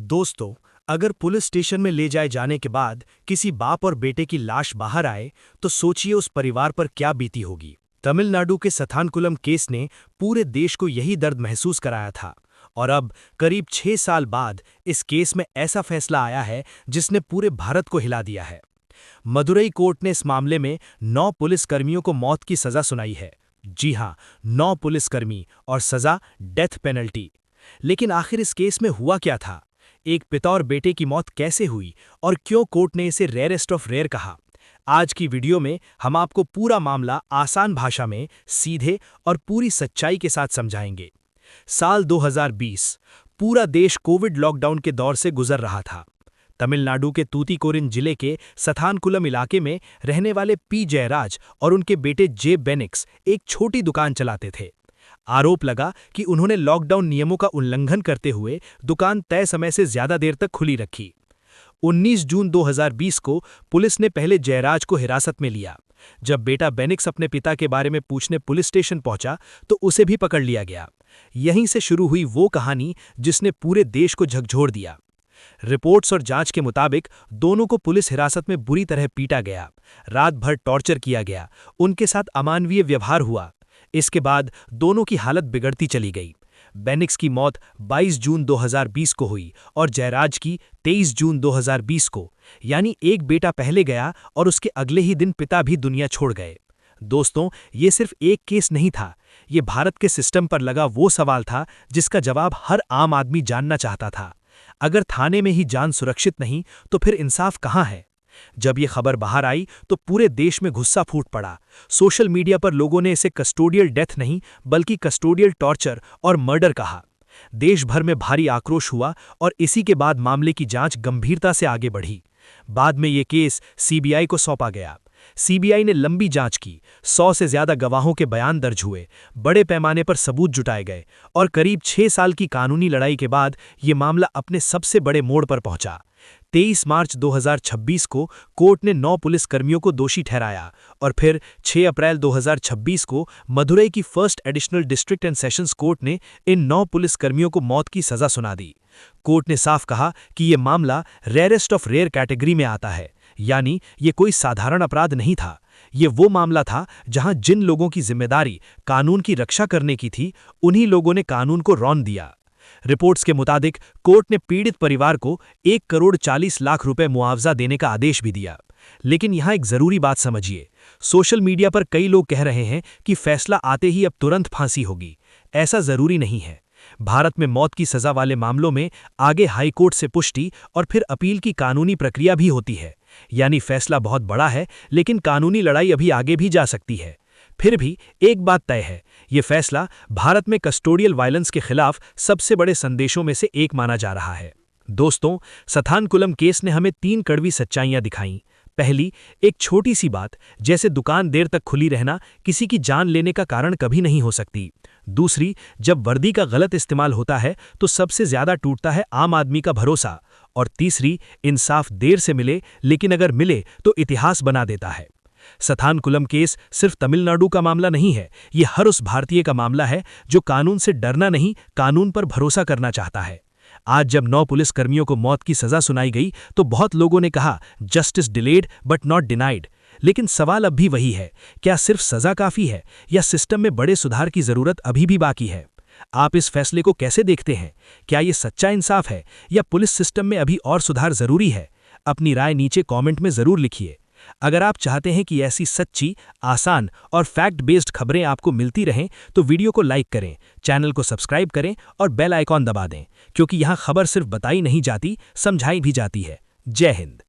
दोस्तों, अगर police station में ले जाए जाने के बाद किसी बाप और बेटे की लाश बाहर आए तो सोचिए उस परिवार पर क्या बीती होगी। तमिलनाडु के सथानकुलम केस ने पूरे देश को यही दर्द महसूस कराया था और अब करीब 6 साल बाद इस केस में ऐसा फैसला आया है जिसने पूरे भारत को हिला दिया है। मदुरई कोर्ट ने इस मामले में 9 पुलिसकर्मियों को मौत की सजा सुनाई है। जी हां, 9 पुलिसकर्मी और सजा डेथ पेनल्टी। लेकिन आखिर इस केस में हुआ क्या था? एक पिता और बेटे की मौत कैसे हुई और क्यों कोर्ट ने इसे रेयरेस्ट ऑफ रेयर कहा? आज की वीडियो में हम आपको पूरा मामला आसान भाषा में, सीधे और पूरी सच्चाई के साथ समझाएंगे। साल 2020, पूरा देश कोविड लॉकडाउन के दौर से गुजर रहा था। तमिलनाडु के तूतीकोरिन जिले के सथानकुलम इलाके में रहने वाले पी जयराज और उनके बेटे जे बेनिक्स एक छोटी दुकान चलाते थे। आरोप लगा कि उन्होंने लॉकडाउन नियमों का उल्लंघन करते हुए दुकान तय समय से ज्यादा देर तक खुली रखी। 19 जून 2020 को पुलिस ने पहले जयराज को हिरासत में लिया। जब बेटा बेनिक्स अपने पिता के बारे में पूछने पुलिस स्टेशन पहुंचा तो उसे भी पकड़ लिया गया। यहीं से शुरू हुई वो कहानी जिसने पूरे देश को झकझोर दिया। रिपोर्ट्स और जांच के मुताबिक दोनों को पुलिस हिरासत में बुरी तरह पीटा गया, रात भर टॉर्चर किया गया, उनके साथ अमानवीय व्यवहार हुआ। इसके बाद दोनों की हालत बिगड़ती चली गई। बेनिक्स की मौत 22 जून 2020 को हुई और जयराज की 23 जून 2020 को, यानी एक बेटा पहले गया और उसके अगले ही दिन पिता भी दुनिया छोड़ गए। दोस्तों, ये सिर्फ एक केस नहीं था, ये भारत के सिस्टम पर लगा वो सवाल था जिसका जवाब हर आम आदमी जानना चाहता था। अगर थाने में ही जान सुरक्षित नहीं तो फिर इंसाफ कहाँ है? जब ये खबर बाहर आई तो पूरे देश में गुस्सा फूट पड़ा। सोशल मीडिया पर लोगों ने इसे कस्टोडियल डेथ नहीं बल्कि कस्टोडियल टॉर्चर और मर्डर कहा। देश भर में भारी आक्रोश हुआ और इसी के बाद मामले की जांच गंभीरता से आगे बढ़ी। बाद में ये केस सीबीआई को सौंपा गया। सीबीआई ने लंबी जांच की, 100 से ज्यादा गवाहों के बयान दर्ज हुए, बड़े पैमाने पर सबूत जुटाए गए और करीब 6 साल की कानूनी लड़ाई के बाद ये मामला अपने सबसे बड़े मोड़ पर पहुंचा। 23 मार्च 2026 को कोर्ट ने 9 पुलिसकर्मियों को दोषी ठहराया और फिर 6 अप्रैल 2026 को मदुरई की first additional district and sessions court ने इन 9 पुलिसकर्मियों को मौत की सजा सुना दी। कोर्ट ने साफ कहा कि ये मामला रेयरेस्ट ऑफ रेयर कैटेगरी में आता है, यानी ये कोई साधारण अपराध नहीं था। ये वो मामला था जहां जिन लोगों की जिम्मेदारी कानून की रक्षा करने की थी, उन्हीं लोगों ने कानून को रौंद दिया। रिपोर्ट्स के मुताबिक कोर्ट ने पीड़ित परिवार को 1 करोड़ 40 लाख रुपए मुआवजा देने का आदेश भी दिया। लेकिन यहां एक जरूरी बात समझिए। सोशल मीडिया पर कई लोग कह रहे हैं कि फैसला आते ही अब तुरंत फांसी होगी। ऐसा जरूरी नहीं है। भारत में मौत की सजा वाले मामलों में आगे हाई कोर्ट से पुष्टि और फिर अपील की कानूनी प्रक्रिया भी होती है। यानी फैसला बहुत बड़ा है, लेकिन कानूनी लड़ाई अभी आगे भी जा सकती है। फिर भी एक बात तय है, ये फैसला भारत में कस्टोडियल वायलेंस के खिलाफ सबसे बड़े संदेशों में से एक माना जा रहा है। दोस्तों, सथानकुलम केस ने हमें 3 कड़वी सच्चाइयां दिखाईं। पहली, एक छोटी सी बात जैसे दुकान देर तक खुली रहना किसी की जान लेने का कारण कभी नहीं हो सकती। दूसरी, जब वर्दी का गलत इस्तेमाल होता है तो सबसे ज्यादा टूटता है आम आदमी का भरोसा। और तीसरी, इंसाफ देर से मिले लेकिन अगर मिले तो इतिहास बना देता है। सथानकुलम केस सिर्फ तमिलनाडु का मामला नहीं है, ये हर उस भारतीय का मामला है जो कानून से डरना नहीं, कानून पर भरोसा करना चाहता है। आज जब 9 पुलिसकर्मियों को मौत की सजा सुनाई गई तो बहुत लोगों ने कहा justice delayed but not denied. लेकिन सवाल अब भी वही है, क्या सिर्फ सजा काफी है या सिस्टम में बड़े सुधार की जरूरत अभी भी बाकी है? आप इस फैसले को कैसे देखते हैं? क्या ये सच्चा इंसाफ है या पुलिस सिस्टम में अभी और सुधार जरूरी है? अपनी राय नीचे कमेंट में जरूर लिखिए। अगर आप चाहते हैं कि ऐसी सच्ची, आसान और फैक्ट बेस्ड खबरें आपको मिलती रहें तो वीडियो को लाइक करें, चैनल को सब्सक्राइब करें और बेल आइकॉन दबा दें, क्योंकि यहाँ खबर सिर्फ बताई नहीं जाती, समझाई भी जाती है। जय हिंद।